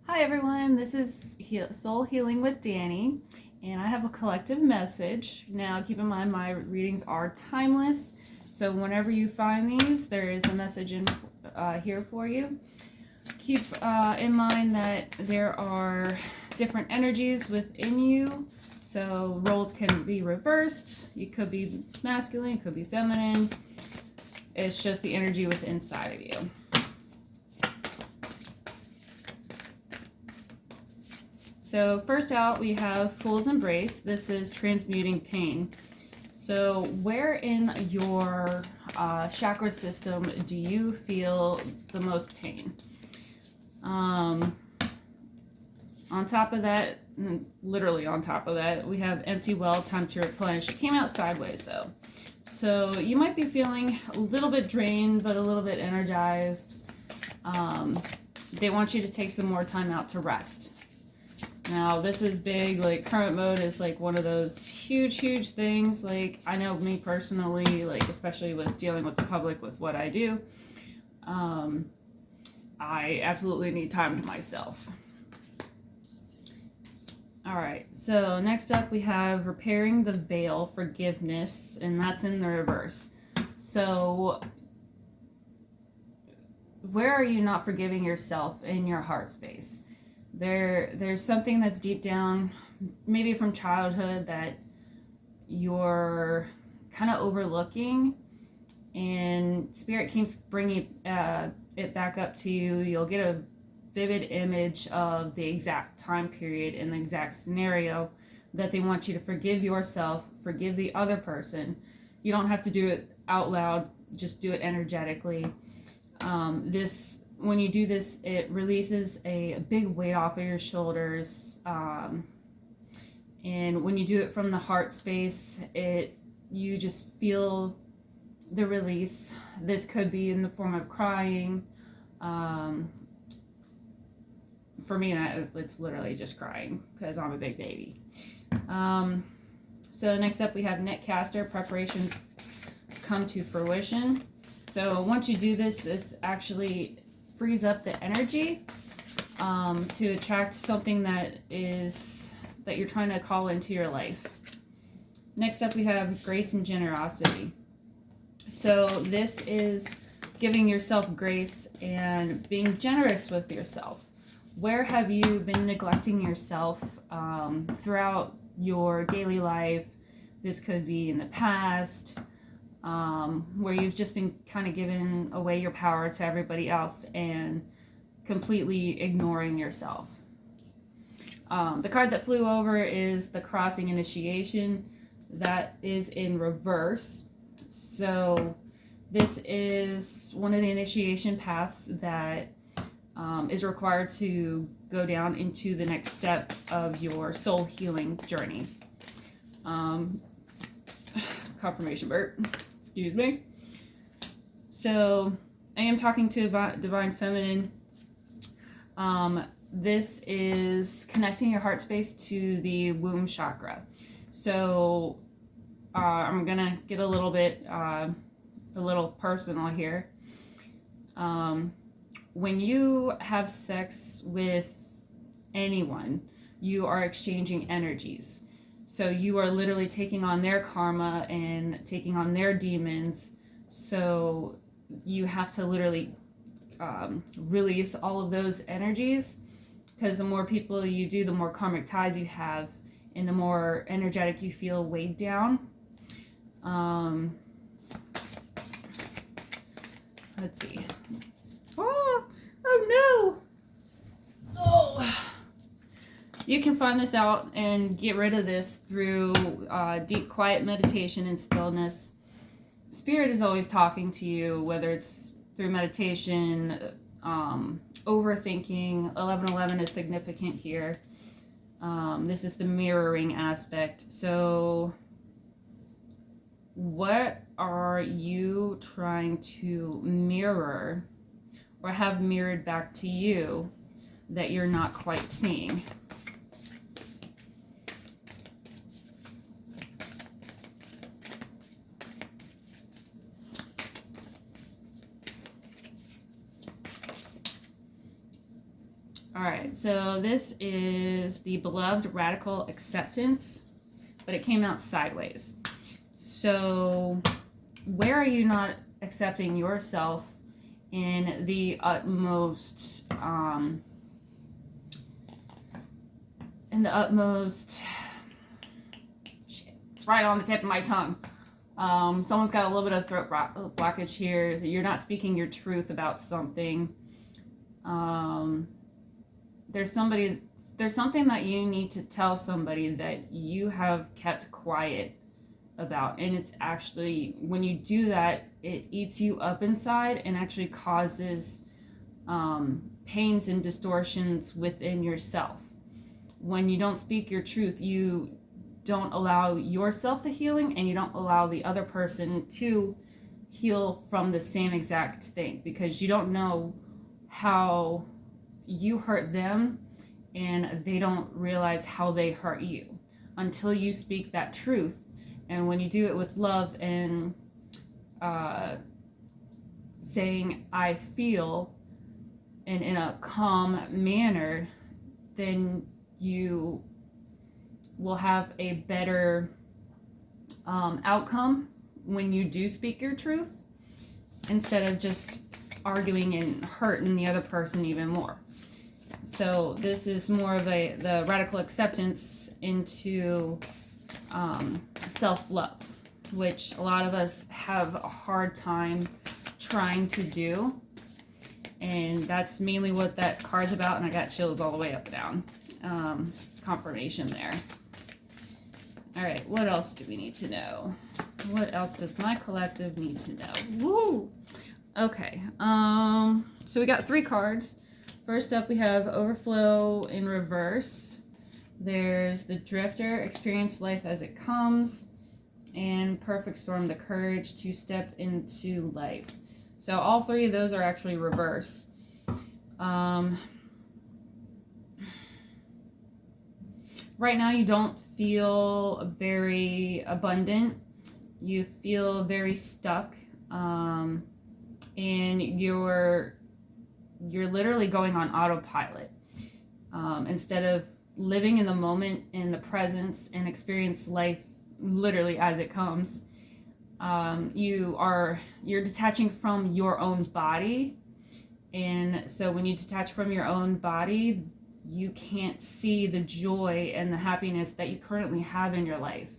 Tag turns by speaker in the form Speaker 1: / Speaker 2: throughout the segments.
Speaker 1: Hi everyone, this is Soul Healing with Danny, and I have a collective message. Now keep in mind my readings are timeless, so whenever you find these, there is a message here for you. Keep in mind that there are different energies within you, so roles can be reversed. You could be masculine, you could be feminine. It's just the energy within inside of you. So first out, we have Fool's Embrace. This is transmuting pain. So where in your chakra system do you feel the most pain? On top of that, literally on top of that, we have Empty Well, Time to Replenish. It came out sideways though. So you might be feeling a little bit drained, but a little bit energized. They want you to take some more time out to rest. Now, this is big, like, current mode is, like, one of those huge things. Like, I know me personally, like, especially with dealing with the public with what I do, I absolutely need time to myself. All right, so next up we have Repairing the Veil, Forgiveness, and that's in the reverse. So, where are you not forgiving yourself in your heart space? There's something that's deep down, maybe from childhood, that you're kind of overlooking, and Spirit keeps bringing it back up to you. You'll get a vivid image of the exact time period and the exact scenario that they want you to forgive yourself, forgive the other person. You don't have to do it out loud, just do it energetically. When you do this, it releases a big weight off of your shoulders. And when you do it from the heart space, you just feel the release. This could be in the form of crying. For me, it's literally just crying because I'm a big baby. So next up we have Netcaster, preparations come to fruition. So once you do this, this actually frees up the energy to attract something that you're trying to call into your life. Next up we have Grace and Generosity. So this is giving yourself grace and being generous with yourself. Where have you been neglecting yourself throughout your daily life? This could be in the past, where you've just been kind of giving away your power to everybody else and completely ignoring yourself. The card that flew over is the Crossing Initiation. That is in reverse. So this is one of the initiation paths that is required to go down into the next step of your soul healing journey. Confirmation, Bert. Excuse me. So I am talking to Divine Feminine. This is connecting your heart space to the womb chakra. So I'm gonna get a little personal here. When you have sex with anyone, you are exchanging energies. So you are literally taking on their karma and taking on their demons. So you have to literally release all of those energies, because the more people you do, the more karmic ties you have, and the more energetic you feel weighed down. Let's see. Oh no! Oh. You can find this out and get rid of this through deep, quiet meditation and stillness. Spirit is always talking to you, whether it's through meditation, overthinking. 1111 is significant here. This is the mirroring aspect. So what are you trying to mirror or have mirrored back to you that you're not quite seeing? All right, so this is the beloved radical acceptance, but it came out sideways. So where are you not accepting yourself in the utmost, shit, it's right on the tip of my tongue. Someone's got a little bit of throat blockage here. You're not speaking your truth about something. There's something that you need to tell somebody that you have kept quiet about, and it's actually, when you do that, it eats you up inside and actually causes pains and distortions within yourself. When you don't speak your truth, you don't allow yourself the healing, and you don't allow the other person to heal from the same exact thing, because you don't know how you hurt them, and they don't realize how they hurt you until you speak that truth. And when you do it with love and saying I feel, and in a calm manner, then you will have a better outcome when you do speak your truth, instead of just arguing and hurting the other person even more. So this is more of the radical acceptance into self-love, which a lot of us have a hard time trying to do. And that's mainly what that card's about, and I got chills all the way up and down. Confirmation there. All right, what else do we need to know? What else does my collective need to know? Woo! Okay, so we got 3 cards. First up, we have Overflow in reverse. There's the Drifter, experience life as it comes, and Perfect Storm, the courage to step into life. So all 3 of those are actually reverse. Right now you don't feel very abundant. You feel very stuck, and you're literally going on autopilot, instead of living in the moment, in the presence, and experience life literally as it comes. You're detaching from your own body, and so when you detach from your own body, you can't see the joy and the happiness that you currently have in your life.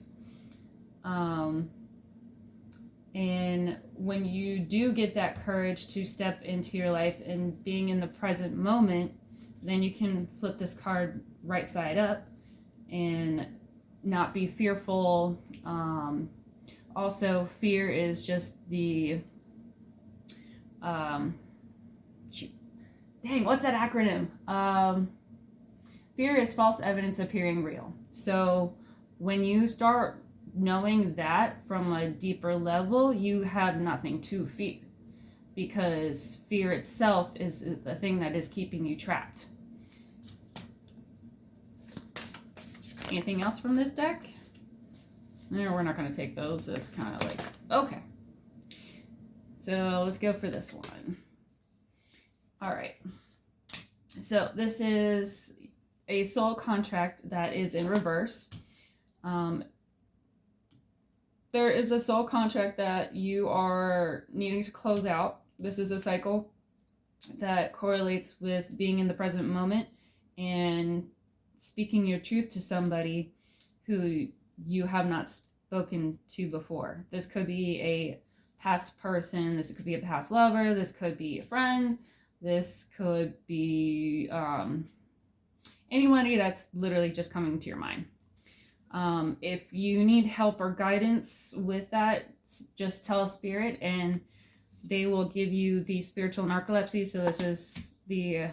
Speaker 1: And when you do get that courage to step into your life and being in the present moment, then you can flip this card right side up and not be fearful. Also, fear is just the dang, what's that acronym? Fear is false evidence appearing real. So when you start knowing that from a deeper level, you have nothing to fear, because fear itself is the thing that is keeping you trapped. Anything else from this deck? No, we're not going to take those. It's kind of like, okay. So let's go for this one. All right. So this is a soul contract that is in reverse. There is a soul contract that you are needing to close out. This is a cycle that correlates with being in the present moment and speaking your truth to somebody who you have not spoken to before. This could be a past person, this could be a past lover, this could be a friend, this could be anybody that's literally just coming to your mind. If you need help or guidance with that, just tell Spirit and they will give you the spiritual narcolepsy. So this is the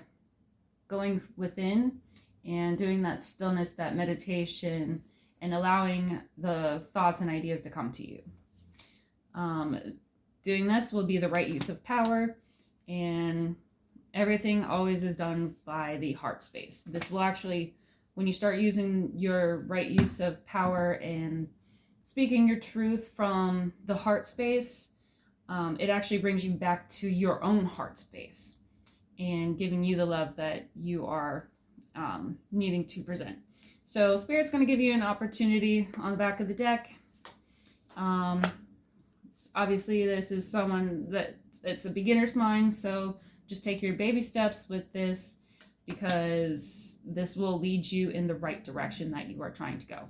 Speaker 1: going within and doing that stillness, that meditation, and allowing the thoughts and ideas to come to you. Doing this will be the right use of power, and everything always is done by the heart space. This will actually, when you start using your right use of power and speaking your truth from the heart space, it actually brings you back to your own heart space. and giving you the love that you are needing to present. So Spirit's going to give you an opportunity on the back of the deck. Obviously, this is someone that it's a beginner's mind, so just take your baby steps with this, because this will lead you in the right direction that you are trying to go.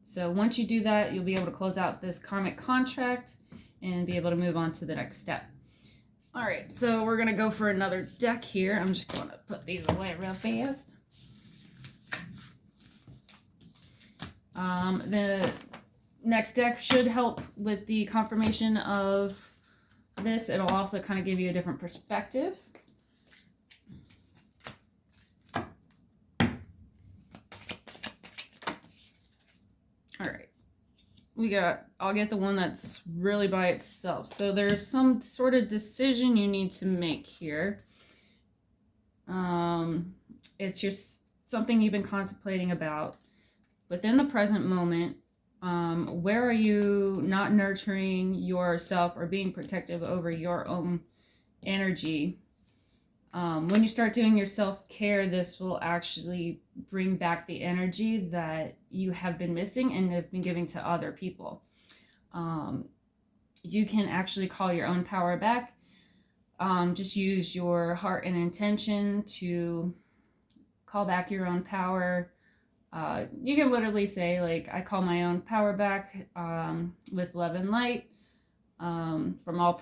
Speaker 1: So once you do that, you'll be able to close out this karmic contract and be able to move on to the next step. All right, so we're going to go for another deck here. I'm just going to put these away real fast. The next deck should help with the confirmation of this. It'll also kind of give you a different perspective. All right, I'll get the one that's really by itself. So there's some sort of decision you need to make here. It's just something you've been contemplating about within the present moment. Where are you not nurturing yourself or being protective over your own energy? When you start doing your self-care, this will actually bring back the energy that you have been missing and have been giving to other people. You can actually call your own power back. Just use your heart and intention to call back your own power. You can literally say, like, I call my own power back with love and light from all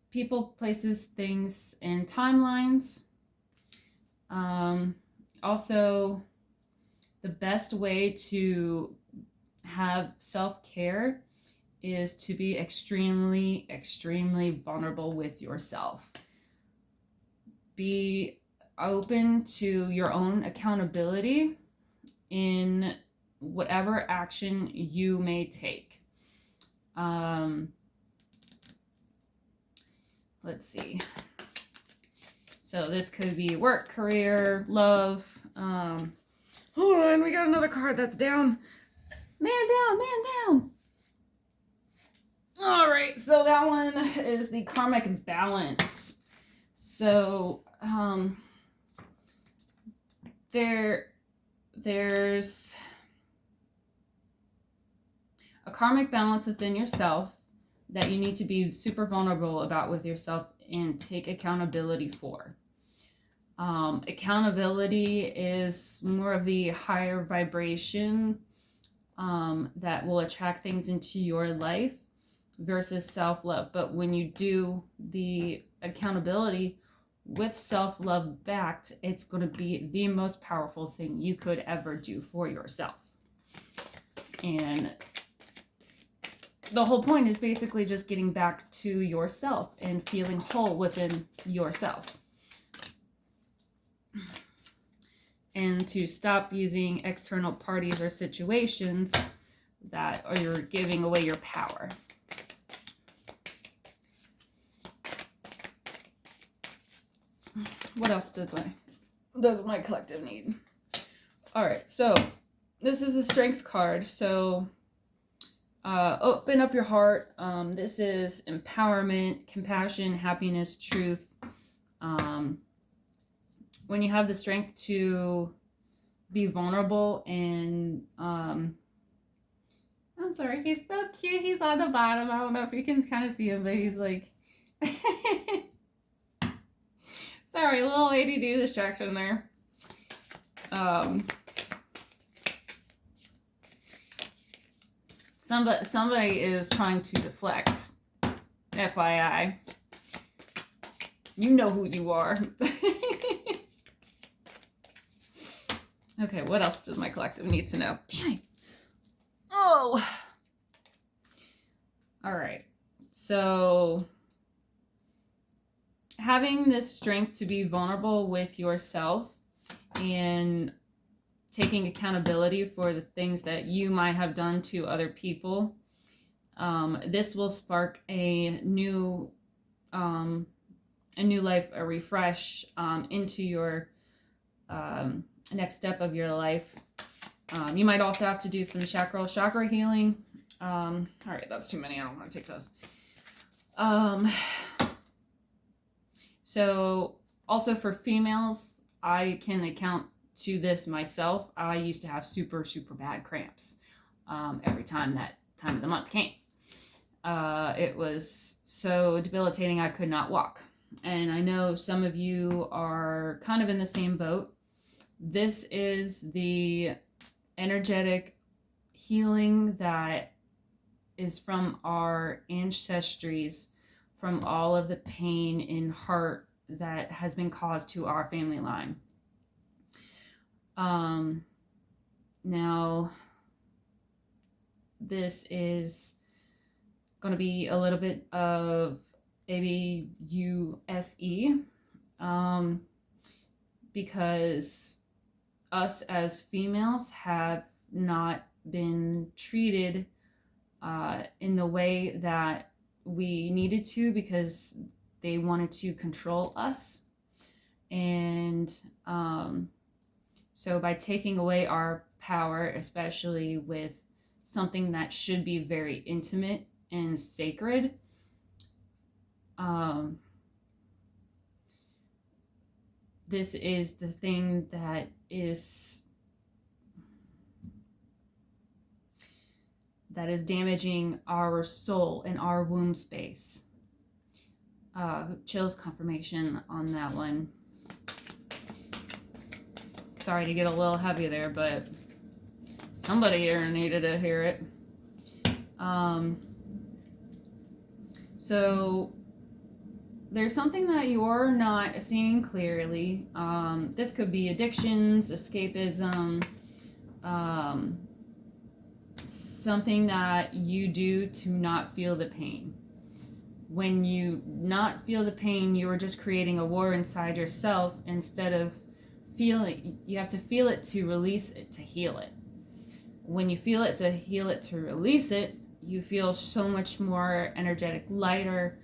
Speaker 1: people, places, things, and timelines. Also, the best way to have self-care is to be extremely, extremely vulnerable with yourself. Be open to your own accountability in whatever action you may take. Let's see. So this could be work, career, love. Hold on, we got another card that's down. Man down, man down. All right, so that one is the karmic balance. So there's a karmic balance within yourself that you need to be super vulnerable about with yourself and take accountability for. Accountability is more of the higher vibration that will attract things into your life versus self-love. But when you do the accountability with self-love backed, it's going to be the most powerful thing you could ever do for yourself. And the whole point is basically just getting back to yourself and feeling whole within yourself. And to stop using external parties or situations that are giving away your power. What else does my collective need? All right, so this is the Strength card. So open up your heart. This is empowerment, compassion, happiness, truth. When you have the strength to be vulnerable and I'm sorry, he's so cute. He's on the bottom. I don't know if you can kind of see him, but he's like sorry, a little ADD distraction there. Somebody is trying to deflect. FYI. You know who you are. Okay, what else does my collective need to know? Damn it. Oh. All right. So having this strength to be vulnerable with yourself and taking accountability for the things that you might have done to other people, this will spark a new life, a refresh into your next step of your life. You might also have to do some chakra healing. All right, that's too many. I don't want to take those. Um, so also for females, I can account to this myself. I used to have super, super bad cramps every time that time of the month came. It was so debilitating I could not walk. And I know some of you are kind of in the same boat. This is the energetic healing that is from our ancestries, from all of the pain in heart that has been caused to our family line. Now, this is going to be a little bit of ABUSE, because us as females have not been treated in the way that we needed to, because they wanted to control us. And so by taking away our power, especially with something that should be very intimate and sacred, this is the thing that is damaging our soul and our womb space. Chills confirmation on that one. Sorry to get a little heavy there, but somebody here needed to hear it. So there's something that you're not seeing clearly. This could be addictions, escapism, something that you do to not feel the pain. When you not feel the pain, you are just creating a war inside yourself instead of feeling. You have to feel it to release it, to heal it. When you feel it to heal it, to release it, you feel so much more energetic, lighter.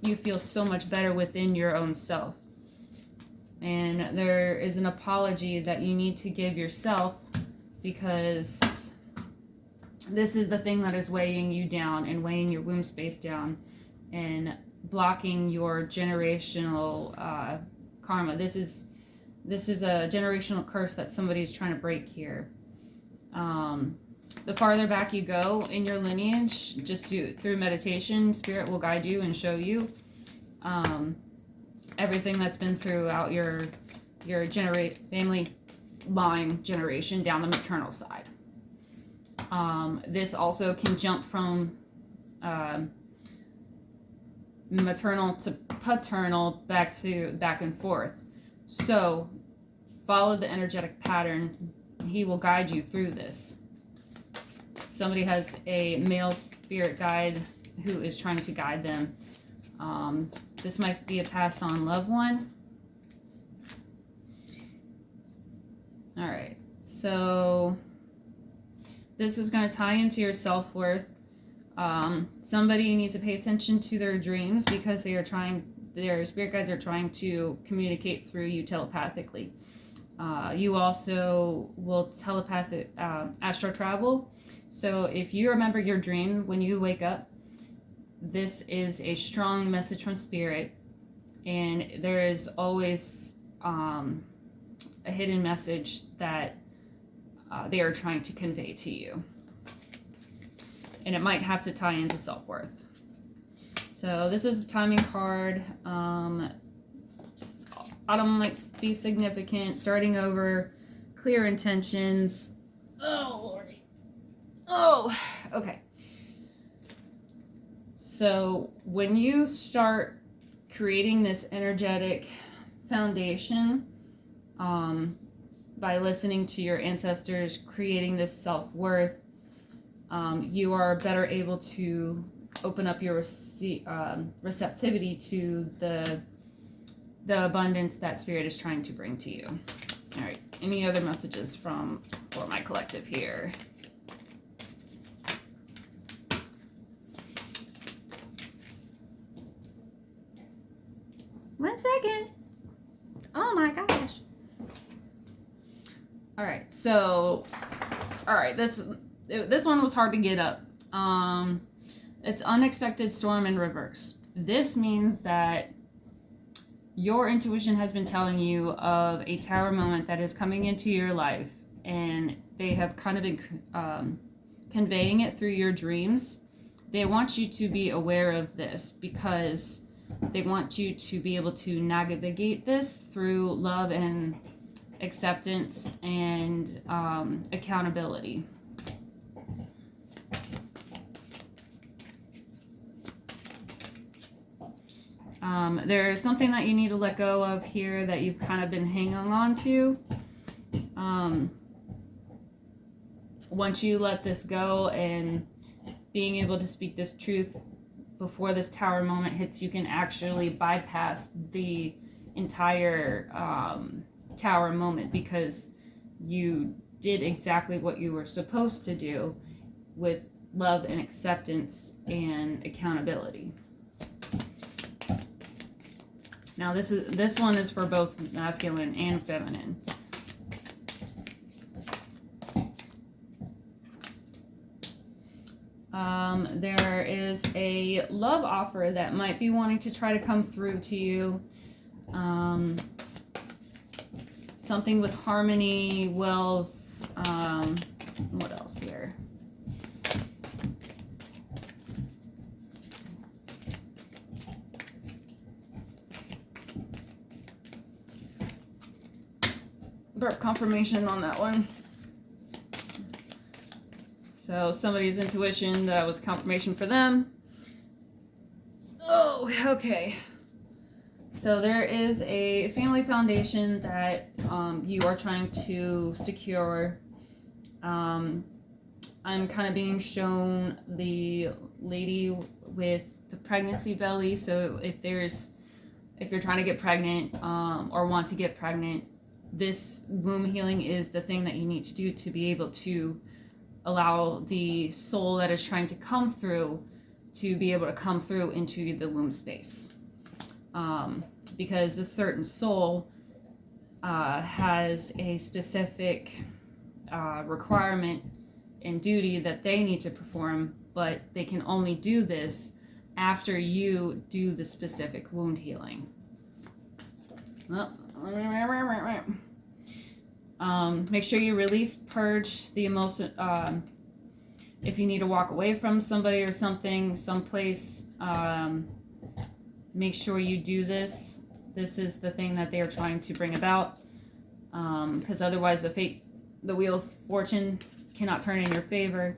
Speaker 1: You feel so much better within your own self. And there is an apology that you need to give yourself, because this is the thing that is weighing you down and weighing your womb space down and blocking your generational karma. This is a generational curse that somebody is trying to break here. The farther back you go in your lineage, just through meditation, Spirit will guide you and show you everything that's been throughout your family line generation down the maternal side. This also can jump from maternal to paternal, back and forth. So follow the energetic pattern. He will guide you through this. Somebody has a male spirit guide who is trying to guide them. This might be a passed on loved one. All right, so this is going to tie into your self-worth. Somebody needs to pay attention to their dreams, because their spirit guides are trying to communicate through you telepathically. You also will astral travel. So if you remember your dream when you wake up, this is a strong message from Spirit, and there is always a hidden message that they are trying to convey to you. And it might have to tie into self-worth. So this is a timing card. Autumn might be significant. Starting over. Clear intentions. Oh, Lordy. Oh, okay. So when you start creating this energetic foundation, by listening to your ancestors, creating this self-worth, you are better able to open up your receptivity to the abundance that Spirit is trying to bring to you. All right, any other messages for my collective here? One second. Oh my gosh. All right, so, all right, this one was hard to get up. It's unexpected storm in reverse. This means that your intuition has been telling you of a tower moment that is coming into your life, and they have kind of been conveying it through your dreams. They want you to be aware of this because they want you to be able to navigate this through love and acceptance and accountability. There's something that you need to let go of here that you've kind of been hanging on to. Once you let this go and being able to speak this truth before this tower moment hits, you can actually bypass the entire tower moment because you did exactly what you were supposed to do with love and acceptance and accountability. Now this one is for both masculine and feminine. There is a love offer that might be wanting to try to come through to you. Something with harmony, wealth, what else here? Burp confirmation on that one. So somebody's intuition, that was confirmation for them. Oh, okay. So there is a family foundation that you are trying to secure. I'm kind of being shown the lady with the pregnancy belly. So if you're trying to get pregnant or want to get pregnant, this womb healing is the thing that you need to do to be able to allow the soul that is trying to come through to be able to come through into the womb space. Because this certain soul has a specific requirement and duty that they need to perform, but they can only do this after you do the specific wound healing. Make sure you release, purge the emotion. If you need to walk away from somebody or something, someplace, make sure you do this. This is the thing that they are trying to bring about, because otherwise the wheel of fortune cannot turn in your favor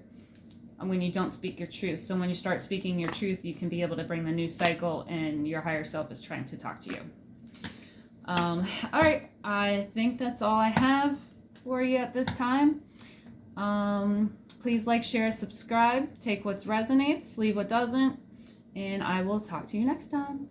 Speaker 1: when you don't speak your truth. So when you start speaking your truth, you can be able to bring the new cycle, and your higher self is trying to talk to you. All right, I think that's all I have for you at this time. Please like, share, subscribe, take what resonates, leave what doesn't, and I will talk to you next time.